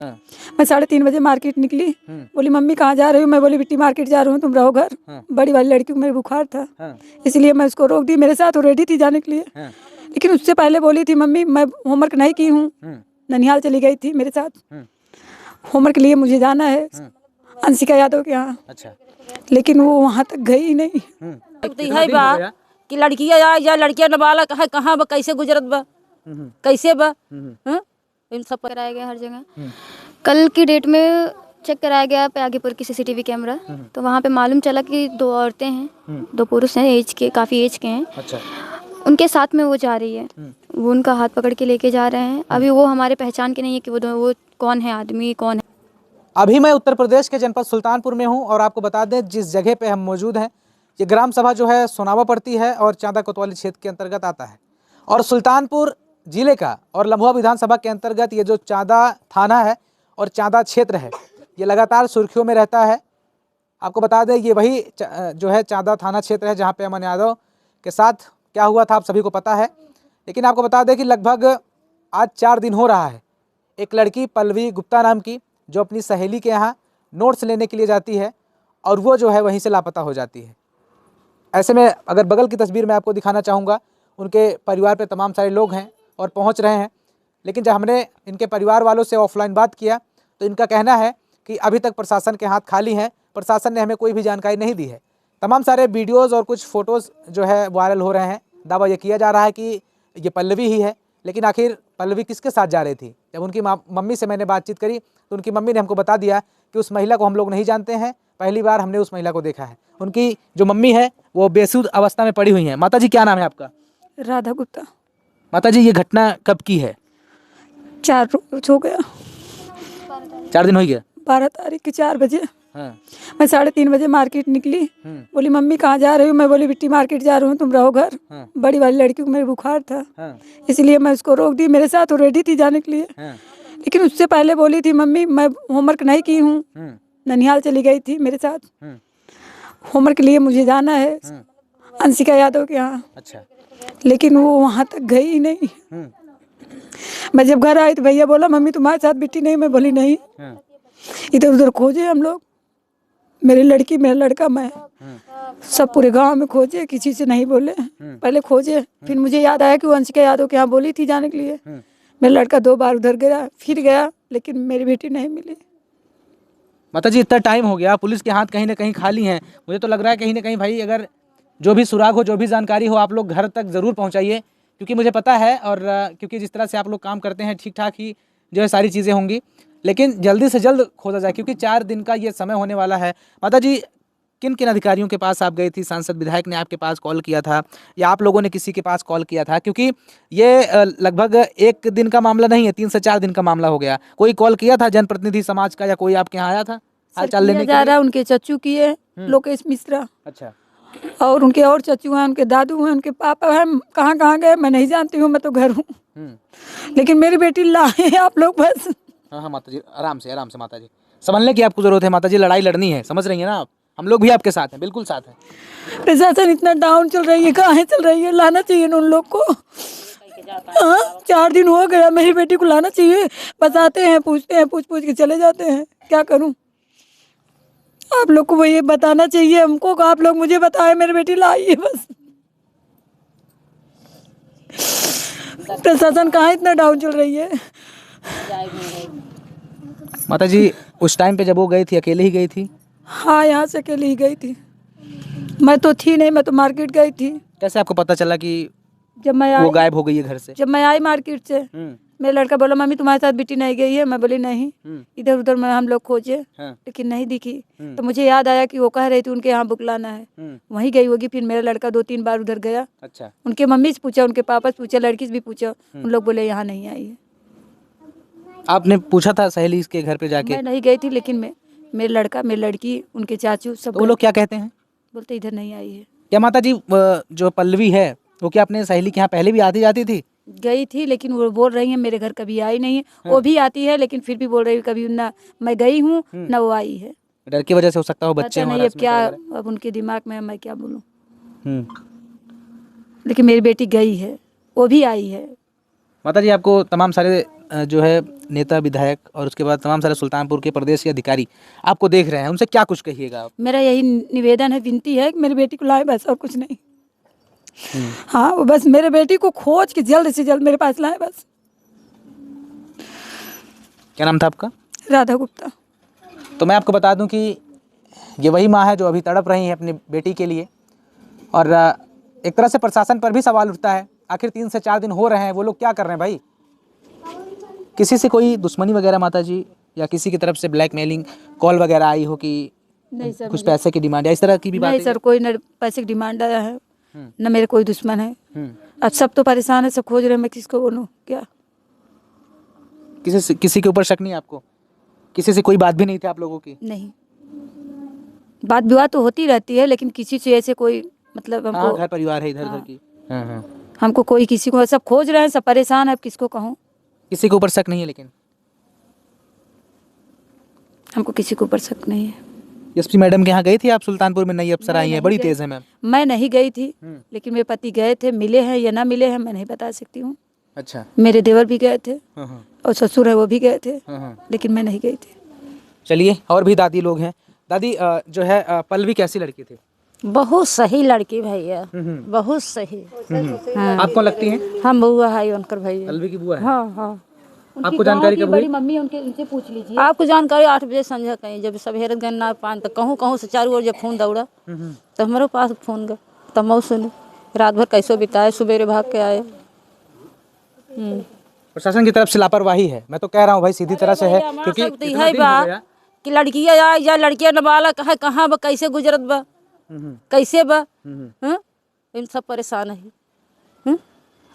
हाँ। मैं 3:30 बजे मार्केट निकली। बोली मम्मी कहाँ जा रही हूँ? मैं बोली बिट्टी मार्केट जा रही हूँ, तुम रहो घर। हाँ। बड़ी वाली लड़की को मेरे बुखार था, हाँ। इसलिए मैं उसको रोक दी। मेरे साथ वो रेडी थी जाने के लिए, हाँ। लेकिन उससे पहले बोली थी मम्मी मैं होमवर्क नहीं की हूँ। ननिहाल चली गई थी मेरे साथ, होमवर्क के लिए मुझे जाना है अंशिका यादव के यहाँ। अच्छा। लेकिन वो वहाँ तक गई ही नहीं। है बा कि लड़कियां या लड़कियां नाबालग है, कहाँ बा, कैसे गुजरत बा, कैसे बा, इन सब कराया गया हर जगह। कल की डेट में चेक कराया गया आगेपुर की सीसीटीवी कैमरा, तो वहाँ पे मालूम चला कि 2 औरतें हैं, 2 पुरुष हैं, एज के काफ़ी एज के हैं। अच्छा। उनके साथ में वो जा रही है, वो उनका हाथ पकड़ के लेके जा रहे हैं। अभी वो हमारे पहचान के नहीं है कि वो कौन है, आदमी कौन है। अभी मैं उत्तर प्रदेश के जनपद सुल्तानपुर में हूं और आपको बता दें जिस जगह पे हम मौजूद हैं ये ग्राम सभा जो है सोनावा पड़ती है और चांदा कोतवाली क्षेत्र के अंतर्गत आता है। और सुल्तानपुर जिले का और लम्भुआ विधानसभा के अंतर्गत ये जो चांदा थाना है और चांदा क्षेत्र है ये लगातार सुर्खियों में रहता है। आपको बता दें ये वही जो है चांदा थाना क्षेत्र है जहाँ पे अमन यादव के साथ क्या हुआ था आप सभी को पता है। लेकिन आपको बता दें कि लगभग आज 4 दिन हो रहा है, एक लड़की पल्लवी गुप्ता नाम की जो अपनी सहेली के यहाँ नोट्स लेने के लिए जाती है और वो जो है वहीं से लापता हो जाती है। ऐसे में अगर बगल की तस्वीर मैं आपको दिखाना चाहूँगा, उनके परिवार पे तमाम सारे लोग हैं और पहुँच रहे हैं। लेकिन जब हमने इनके परिवार वालों से ऑफलाइन बात किया तो इनका कहना है कि अभी तक प्रशासन के हाथ खाली हैं, प्रशासन ने हमें कोई भी जानकारी नहीं दी है। तमाम सारे वीडियोज़ और कुछ फ़ोटोज़ जो है वायरल हो रहे हैं। दावा ये किया जा रहा है कि ये पल्लवी ही है, लेकिन आखिर पल्लवी किसके साथ जा रही थी? जब उनकी मम्मी से मैंने बातचीत करी तो उनकी मम्मी ने हमको बता दिया कि उस महिला को हम लोग नहीं जानते हैं, पहली बार हमने उस महिला को देखा है। उनकी जो मम्मी है वो बेसुध अवस्था में पड़ी हुई हैं। माता जी क्या नाम है आपका? राधा गुप्ता। माता जी ये घटना कब की है? 4 रोज हो गया, 4 दिन हो गया। 12 तारीख के 4 बजे। हाँ। मैं 3:30 बजे मार्केट निकली। बोली मम्मी कहाँ जा रही हूँ? मैं बोली बिट्टी मार्केट जा रही हूँ, तुम रहो घर। बड़ी वाली लड़की को मेरे बुखार था, इसलिए मैं उसको रोक दी। मेरे साथ वो रेडी थी जाने के लिए, लेकिन उससे पहले बोली थी मम्मी मैं होमवर्क नहीं की हूँ। ननिहाल चली गई थी मेरे साथ, होमवर्क के लिए मुझे जाना है अंशिका यादव के यहाँ। अच्छा। लेकिन वो वहाँ तक गई ही नहीं। मैं जब घर आई तो भैया बोला मम्मी तुम्हारे साथ बिट्टी नहीं? मैं बोली नहीं। इधर उधर खोजे हम लोग, मेरी लड़की मेरा लड़का मैं, सब पूरे गांव में खोजे, किसी से नहीं बोले। पहले खोजे, फिर मुझे याद आया कि वो अंशिका यादव के यहाँ बोली थी जाने के लिए। मेरा लड़का 2 बार उधर गया, फिर गया, लेकिन मेरी बेटी नहीं मिली। माता जी इतना टाइम हो गया, पुलिस के हाथ कहीं ना कहीं खाली हैं। मुझे तो लग रहा है कहीं ना कहीं भाई अगर जो भी सुराग हो, जो भी जानकारी हो, आप लोग घर तक ज़रूर पहुंचाइए, क्योंकि मुझे पता है और क्योंकि जिस तरह से आप लोग काम करते हैं ठीक ठाक ही जो है सारी चीज़ें होंगी, लेकिन जल्दी से जल्द खोजा जाए क्योंकि 4 दिन का ये समय होने वाला है। माता जी किन किन अधिकारियों के पास आप गई थी? सांसद विधायक ने आपके पास कॉल किया था या आप लोगों ने किसी के पास कॉल किया था? क्योंकि ये लगभग 1 दिन का मामला नहीं है, 3 से 4 दिन का मामला हो गया। कोई कॉल किया था जनप्रतिनिधि समाज का या कोई आपके यहाँ आया था हालचाल लेने के लिए? उनके चच्चू किए, लोकेश मिश्रा। अच्छा। और उनके और चच्चू हैं, उनके दादू हैं, उनके पापा हैं। कहाँ कहाँ गए मैं नहीं जानती हूँ, मैं तो घर हूँ। लेकिन मेरी बेटी लाए आप लोग बस। हाँ माता जी, आराम से माता जी, संभलने की आपको जरूरत है माता जी, लड़ाई लड़नी है, समझ रही है ना आप? हम लोग भी आपके साथ हैं, बिल्कुल साथ हैं। प्रशासन इतना डाउन चल रही है, कहाँ चल रही है? लाना चाहिए उन लोग को। 4 दिन हो गया, मेरी बेटी को लाना चाहिए। बताते हैं, पूछते हैं, पूछ के चले जाते हैं। क्या करूं? आप लोग को ये बताना चाहिए हमको, आप लोग मुझे बताएं मेरी बेटी लाई है बस। प्रशासन कहाँ इतना डाउन चल रही है? माता जी उस टाइम पे जब वो गई थी अकेले ही गई थी? हाँ, यहाँ से अकेले ही गई थी। मैं तो थी नहीं, मैं तो मार्केट गई थी। कैसे आपको पता चला कि जब मैं वो गायब हो गई है घर से? जब मैं आई मार्केट से, मेरा लड़का बोला मम्मी तुम्हारे साथ बिट्टी नहीं गई है? मैं बोली नहीं। इधर उधर में हम लोग खोजे, लेकिन नहीं दिखी। तो मुझे याद आया कि वो कह रही थी उनके यहाँ बुकलाना है, वहीं गई होगी। फिर मेरा लड़का 2-3 बार उधर गया। अच्छा। उनके मम्मी से पूछा, उनके पापा से पूछा, लड़की से भी पूछा, उन लोग बोले यहाँ नहीं आई है। आपने पूछा था सहेली के घर पे जाके? मैं नहीं गई थी, लेकिन मेरा लड़का, मेरी लड़की, उनके चाचू सब। तो वो लोग क्या कहते हैं? बोलते इधर नहीं आई है। क्या माता जी जो पल्लवी है वो क्या अपने सहेली के यहाँ पहले भी आती जाती थी? गई थी, लेकिन वो बोल रही है मेरे घर कभी आई नहीं है। वो भी आती है, लेकिन फिर भी बोल रही है कभी ना मैं गई हूँ ना वो आई है। डर की वजह से हो सकता हो, बच्चे नहीं, अब क्या, अब उनके दिमाग में मैं क्या बोलूँ। लेकिन मेरी बेटी गई है, वो भी आई है। माता जी आपको तमाम सारे जो है नेता विधायक और उसके बाद तमाम सारे सुल्तानपुर के प्रदेश के अधिकारी आपको देख रहे हैं, उनसे क्या कुछ कहिएगा आप? मेरा यही निवेदन है, विनती है कि मेरी बेटी को लाए, बस और कुछ नहीं। हाँ, वो बस मेरे बेटी को खोज के जल्द से जल्द मेरे पास लाए बस। क्या नाम था आपका? राधा गुप्ता। तो मैं आपको बता दूं कि ये वही माँ है जो अभी तड़प रही है अपनी बेटी के लिए, और एक तरह से प्रशासन पर भी सवाल उठता है, आखिर 3 से 4 दिन हो रहे हैं, वो लोग क्या कर रहे हैं भाई? किसी से कोई दुश्मनी वगैरह माता जी, या किसी की तरफ से ब्लैकमेलिंग कॉल वगैरह आई हो कि नहीं सर, कुछ पैसे की डिमांड या इस तरह की भी बात? नहीं सर, कोई न पैसे की डिमांड आया है, न मेरे कोई दुश्मन है। अब सब तो परेशान है, सब खोज रहे हैं, मैं किसको बोलूँ क्या? किसी के ऊपर शक नहीं है आपको? किसी से कोई बात भी नहीं थी आप लोगों की? नहीं, बात विवाद तो होती रहती है, लेकिन किसी से ऐसे कोई मतलब हाँ, हमको घर परिवार है इधर उधर की। हमको कोई किसी को, सब खोज रहे हैं, सब परेशान है, अब किसको कहूँ? किसी के ऊपर शक नहीं है, लेकिन हमको किसी के ऊपर शक नहीं है। एसपी मैडम के यहाँ गई थी आप? सुल्तानपुर में नई अफसर आई हैं, बड़ी तेज है मैम। मैं नहीं गई थी, लेकिन मेरे पति गए थे, मिले हैं या ना मिले हैं मैं नहीं बता सकती हूँ। अच्छा। मेरे देवर भी गए थे और ससुर है वो भी गए थे, लेकिन मैं नहीं गई थी। चलिए, और भी दादी लोग हैं। दादी जो है पल्लवी कैसी लड़की थी? बहुत सही लड़की भैया, बहुत सही। आपको लगती है? हम बुआ है उनकर भैया। पल्लवी की बुआ है? हाँ हाँ। आपको जानकारी कब हुई? बड़ी मम्मी उनके, उनसे पूछ लीजिए। आपको जानकारी 8 बजे संझा कहीं जब सवेरे गन्ना पान तक कहूँ से चारों ओर जब फोन दौड़ा तो हमारे पास फोन गया, तब मैं सुनी। रात भर कैसे बिताए, सुबेरे भाग के आए। प्रशासन की तरफ से लापरवाही है, मैं तो कह रहा हूँ भाई, सीधी तरह से है, क्योंकि इतना है दिन हो बा गया। कि लड़कियां या लड़कियां नाबालग है, कहाँ बा, कैसे गुजरत बा, कैसे बा, इन सब परेशान है।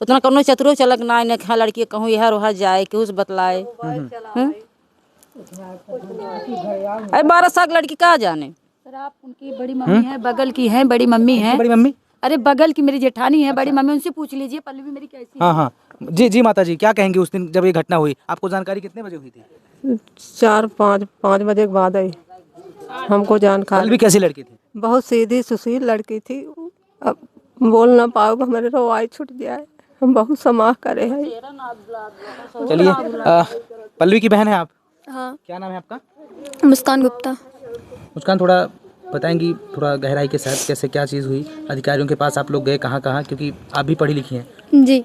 उतना कौनो चतुरो चलक ना है, हाँ लड़की कहूँ यहाँ रोहा जाए कि उस बतलाए। 12 साल की लड़की कहाँ जाने? सर आप उनकी बड़ी मम्मी है, बगल की है, बड़ी मम्मी है। बड़ी मम्मी? अरे बगल की मेरी जेठानी है, बड़ी मम्मी, उनसे पूछ लीजिए पल्लवी मेरी कैसी है। हाँ हाँ जी जी माता जी, क्या कहेंगे? उस दिन जब ये घटना हुई, आपको जानकारी कितने बजे हुई थी? 4-5 बजे के बाद आई हमको जानकारी। पल्लवी कैसी लड़की थी? बहुत सीधी सुशील लड़की थी। अब बोल ना पाओगे, हमारे रवाई छूट जाए, हम बहुत समाह करे हैं। चलिए, पल्लवी की बहन है आप? हाँ, क्या नाम है आपका? मुस्कान गुप्ता। मुस्कान, थोड़ा बताएंगी थोड़ा गहराई के साथ कैसे क्या चीज़ हुई? अधिकारियों के पास आप लोग गए, कहाँ कहाँ, क्योंकि आप भी पढ़ी लिखी हैं? जी,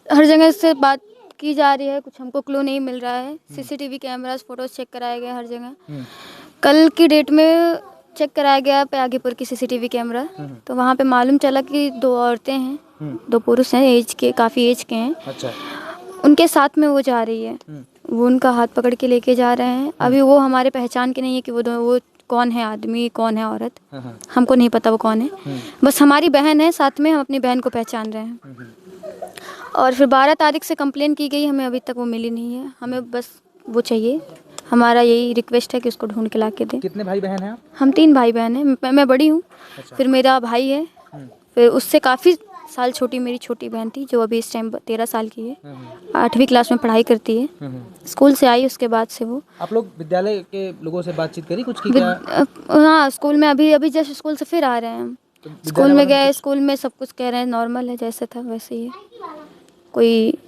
हर जगह से बात की जा रही है, कुछ हमको क्लू नहीं मिल रहा है। सीसीटीवी कैमरास, फोटोज चेक कराए गए हर जगह। कल की डेट में चेक कराया गया प्यागीपुर की सीसीटीवी कैमरा, तो वहाँ पे मालूम चला कि 2 औरतें हैं, 2 पुरुष हैं, एज के, काफ़ी एज के हैं। अच्छा। उनके साथ में वो जा रही है, वो उनका हाथ पकड़ के लेके जा रहे हैं। अभी वो हमारे पहचान के नहीं है कि वो कौन है आदमी, कौन है औरत, हमको नहीं पता वो कौन है। बस हमारी बहन है साथ में, हम अपनी बहन को पहचान रहे हैं। और फिर 12 तारीख से कंप्लेन की गई, हमें अभी तक वो मिली नहीं है। हमें बस वो चाहिए, हमारा यही रिक्वेस्ट है कि उसको ढूंढ के ला के दें। कितने भाई बहन हैं आप? हम 3 भाई बहन हैं, मैं बड़ी हूँ। फिर मेरा भाई है, फिर उससे काफ़ी साल छोटी मेरी छोटी बहन थी, जो अभी इस टाइम 13 साल की है, 8वीं क्लास में पढ़ाई करती है। स्कूल से आई उसके बाद से वो। आप लोग विद्यालय के लोगों से बातचीत करी कुछ की क्या? हाँ, स्कूल में अभी जस्ट स्कूल से फिर आ रहे हैं हम। स्कूल में गए, स्कूल में सब कुछ कह रहे हैं नॉर्मल है, जैसे था वैसे ही है, कोई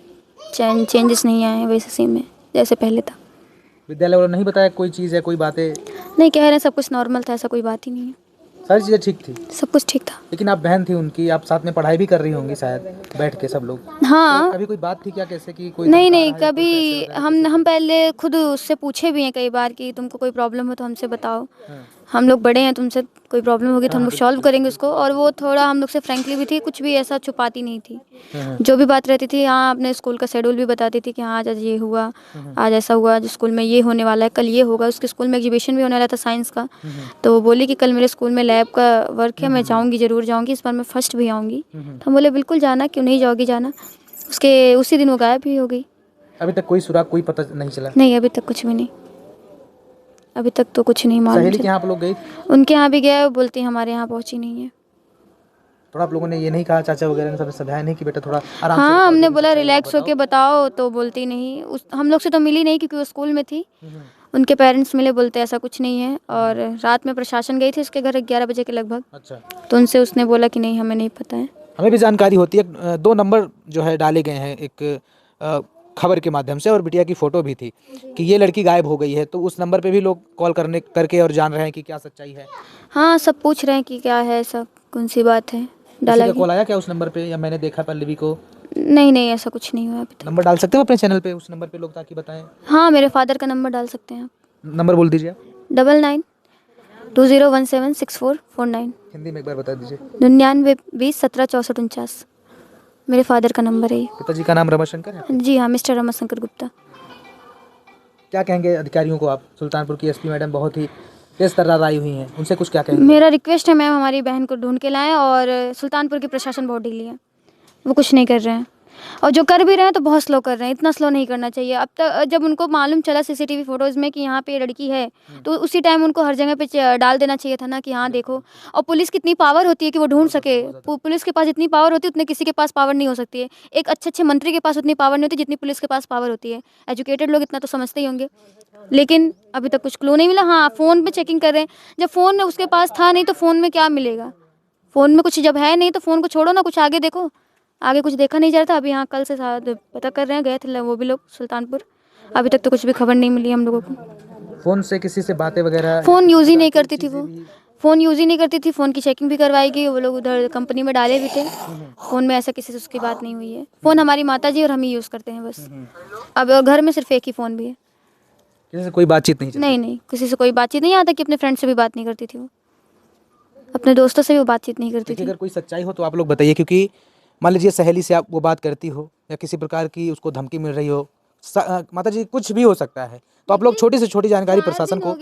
चेंजेस नहीं आए हैं, वैसे सेम है जैसे पहले था। विद्यालय वालों ने नहीं बताया कोई चीज़ है, कोई बातें? नहीं, कह रहे हैं सब कुछ नॉर्मल था, ऐसा कोई बात ही नहीं है, सारी चीज़ें ठीक थी, सब कुछ ठीक था। लेकिन आप बहन थी उनकी, आप साथ में पढ़ाई भी कर रही होंगी शायद बैठ के सब लोग। हाँ, कभी कोई बात थी क्या, कैसे कि कोई? नहीं, कभी हम पहले खुद उससे पूछे भी हैं कई बार कि तुमको कोई प्रॉब्लम हो तो हमसे बताओ, हम लोग बड़े हैं, तुमसे कोई प्रॉब्लम होगी तो हम लोग सॉल्व करेंगे उसको। और वो थोड़ा हम लोग से फ्रैंकली भी थी, कुछ भी ऐसा छुपाती नहीं थी। जो भी बात रहती थी, हाँ अपने स्कूल का शेड्यूल भी बताती थी कि हाँ आज ये हुआ, आज ऐसा हुआ, आज स्कूल में ये होने वाला है, कल ये होगा। उसके स्कूल में एग्जीबिशन भी होने वाला था साइंस का, तो वो बोली कि कल मेरे स्कूल में लैब का वर्क है, मैं जाऊँगी, ज़रूर जाऊँगी, इस बार मैं फर्स्ट भी आऊँगी। तो हम बोले बिल्कुल जाना, क्यों नहीं जाओगी, जाना। उसी दिन वो गायब भी हो गई। अभी तक कोई सुराग, कोई पता नहीं चला? नहीं, अभी तक कुछ भी नहीं, अभी तक तो कुछ नहीं मालूम। सहेली के यहाँ आप लोग गए? उनके यहाँ भी गए, बोलती हमारे यहाँ पहुँची नहीं है। थोड़ा आप लोगों ने ये नहीं कहा, चाचा वगैरह ने सब समझाया नहीं कि बेटा थोड़ा आराम से? हाँ, हमने बोला रिलैक्स होके बताओ, तो बोलती नहीं। हम लोग से तो मिली नहीं क्योंकि वो स्कूल में थी। उनके पेरेंट्स मिले, बोलते ऐसा कुछ नहीं है। और रात में प्रशासन गई थी उसके घर 11 बजे के लगभग। अच्छा। तो उनसे उसने बोला कि नहीं, हमें नहीं पता है। हमें भी जानकारी होती है 2 नंबर जो है डाले गए हैं, एक खबर के माध्यम से, और बिटिया की फ़ोटो भी थी कि ये लड़की गायब हो गई है, तो उस नंबर पे भी लोग कॉल करके और जान रहे हैं कि क्या सच्चाई है। हाँ, सब पूछ रहे हैं कि क्या है, ऐसा कौन सी बात है किसी डाला का गया। कॉल आया क्या उस नंबर पे, या मैंने देखा पल्लवी को? नहीं नहीं, ऐसा कुछ नहीं हुआ अभी तक। नंबर डाल सकते हो अपने चैनल पे उस नंबर पे लोग, ताकि बताएं? हाँ, मेरे फादर का नंबर डाल सकते हैं आप। नंबर बोल दीजिए आप। 9920176449। हिंदी में एक बार बता दीजिए। 9920176449 मेरे फादर का नंबर है ये। पिताजी का नाम रमाशंकर है? जी हाँ, मिस्टर रमाशंकर गुप्ता। क्या कहेंगे अधिकारियों को आप? सुल्तानपुर की एसपी मैडम बहुत ही तेज तर्रार आई हुई हैं, उनसे कुछ क्या कहेंगे? मेरा रिक्वेस्ट है मैम, हमारी बहन को ढूंढ के लाएं, और सुल्तानपुर की प्रशासन बहुत ढीली है, वो कुछ नहीं कर रहे हैं, और जो कर भी रहे हैं तो बहुत स्लो कर रहे हैं। इतना स्लो नहीं करना चाहिए। अब तक जब उनको मालूम चला सीसीटीवी फोटोज़ में कि यहाँ पे लड़की है, तो उसी टाइम उनको हर जगह पे डाल देना चाहिए था ना कि हाँ देखो। और पुलिस की इतनी पावर होती है कि वो ढूंढ सके। पुलिस के पास इतनी पावर होती है, उतने किसी के पास पावर नहीं हो सकती है। एक अच्छे मंत्री के पास उतनी पावर नहीं होती जितनी पुलिस के पास पावर होती है। एजुकेटेड लोग इतना तो समझते ही होंगे, लेकिन अभी तक कुछ क्लू नहीं मिला। हाँ, फ़ोन पे चेकिंग कर रहे हैं। जब फ़ोन उसके पास था नहीं तो फ़ोन में क्या मिलेगा? फ़ोन में कुछ जब है नहीं तो फ़ोन को छोड़ो ना, कुछ आगे देखो। आगे कुछ देखा नहीं जा रहा था। अभी यहाँ कल से शायद पता कर रहे हैं, गए थे वो भी लोग सुल्तानपुर। अभी तक तो कुछ भी खबर नहीं मिली हम लोगों को। फ़ोन से किसी से बातें वगैरह? फ़ोन यूज़ ही नहीं करती थी वो। फ़ोन यूज़ ही नहीं करती थी। फ़ोन की चेकिंग भी करवाई गई, वो लोग उधर कंपनी में डाले भी थे। फ़ोन में ऐसा किसी से उसकी बात नहीं हुई है। फ़ोन हमारी माताजी और हम ही यूज़ करते हैं बस। अब घर में सिर्फ एक ही फ़ोन भी है। किसी से कोई बातचीत नहीं चलती? नहीं, किसी से कोई बातचीत नहीं। यहाँ तक कि अपने फ्रेंड से भी बात नहीं करती थी वो। अपने दोस्तों से भी वो बातचीत नहीं करती देखिए, थी। अगर कोई सच्चाई हो तो आप लोग बताइए, क्योंकि मान लीजिए सहेली से आप वो बात करती हो, या किसी प्रकार की उसको धमकी मिल रही हो, माता जी कुछ भी हो सकता है, तो आप लोग छोटी से छोटी जानकारी प्रशासन को।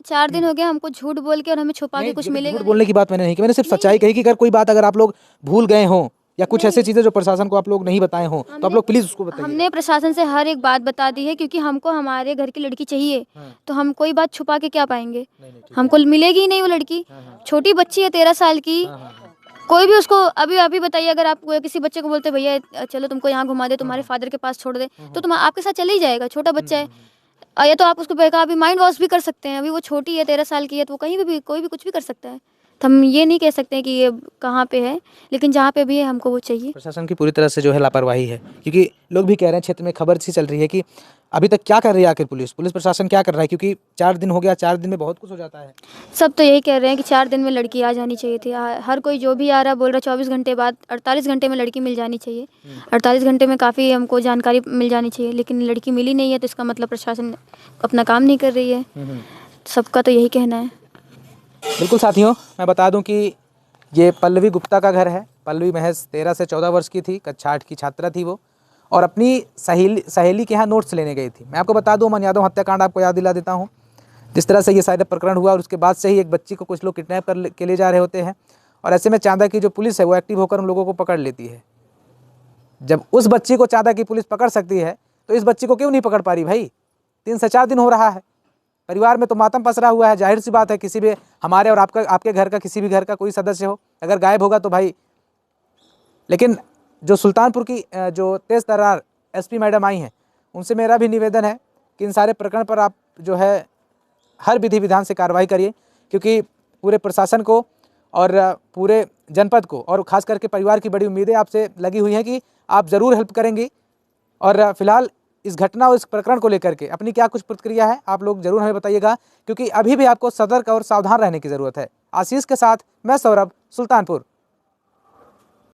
4 दिन हो गए हमको झूठ बोल के, और हमें छुपा के नहीं, कुछ देखिए, मिलेगा झूठ बोलने की बात मैंने नहीं की, मैंने सिर्फ सच्चाई कही कि अगर कोई बात अगर आप लोग भूल गए हों, या कुछ ऐसी चीज़ें जो प्रशासन को आप लोग नहीं बताए हों, तो आप लोग प्लीज़ उसको बताइए। हमने प्रशासन से हर एक बात बता दी है, क्योंकि हमको हमारे घर की लड़की चाहिए। तो हम कोई बात छुपा के क्या पाएंगे? हमको मिलेगी ही नहीं वो लड़की। छोटी बच्ची है 13 साल की। कोई भी उसको अभी बताइए, अगर आप किसी बच्चे को बोलते भैया चलो तुमको यहाँ घुमा दे, तुम्हारे फादर के पास छोड़ दे, तो तुम आपके साथ चले ही जाएगा। छोटा बच्चा है। या तो आप उसको अभी माइंड वॉश भी कर सकते हैं। अभी वो छोटी है, 13 साल की है, तो वो कहीं भी कोई भी कुछ भी कर सकता है। तो हम ये नहीं कह सकते कि ये कहाँ पे है, लेकिन जहाँ पे भी है हमको वो चाहिए। प्रशासन की पूरी तरह से जो है लापरवाही है, क्योंकि लोग भी कह रहे हैं, क्षेत्र में खबर सी चल रही है कि अभी तक क्या कर रही है आखिर पुलिस प्रशासन क्या कर रहा है, क्योंकि 4 दिन हो गया, 4 दिन में बहुत कुछ हो जाता है। सब तो यही कह रहे हैं कि 4 दिन में लड़की आ जानी चाहिए थी। हर कोई जो भी आ रहा बोल रहा 24 घंटे बाद, 48 घंटे में लड़की मिल जानी चाहिए। 48 घंटे में काफ़ी हमको जानकारी मिल जानी चाहिए, लेकिन लड़की मिली नहीं है, तो इसका मतलब प्रशासन अपना काम नहीं कर रही है। सबका तो यही कहना है। बिल्कुल साथियों, मैं बता दूं कि ये पल्लवी गुप्ता का घर है। पल्लवी महज 13 से 14 वर्ष की थी, कक्षा 8 की छात्रा थी वो, और अपनी सहेली के यहाँ नोट्स लेने गई थी। मैं आपको बता दूं, अमन यादव हत्याकांड आपको याद दिला देता हूँ। जिस तरह से ये शायद प्रकरण हुआ, और उसके बाद से ही एक बच्ची को कुछ लोग किडनैप के ले जा रहे होते हैं, और ऐसे में चांदा की जो पुलिस है वो एक्टिव होकर उन लोगों को पकड़ लेती है। जब उस बच्ची को चांदा की पुलिस पकड़ सकती है, तो इस बच्ची को क्यों नहीं पकड़ पा रही भाई? 3 से 4 दिन हो रहा है, परिवार में तो मातम पसरा हुआ है। जाहिर सी बात है, किसी भी हमारे और आपके घर का, किसी भी घर का कोई सदस्य हो, अगर गायब होगा तो भाई। लेकिन जो सुल्तानपुर की जो तेज तर्रार एसपी मैडम आई हैं, उनसे मेरा भी निवेदन है कि इन सारे प्रकरण पर आप जो है हर विधि विधान से कार्रवाई करिए, क्योंकि पूरे प्रशासन को और पूरे जनपद को, और ख़ास करके परिवार की बड़ी उम्मीदें आपसे लगी हुई हैं कि आप ज़रूर हेल्प करेंगी। और फिलहाल इस घटना और इस प्रकरण को लेकर के अपनी क्या कुछ प्रतिक्रिया है, आप लोग ज़रूर हमें बताइएगा, क्योंकि अभी भी आपको सतर्क और सावधान रहने की ज़रूरत है। आशीष के साथ मैं सौरभ, सुल्तानपुर।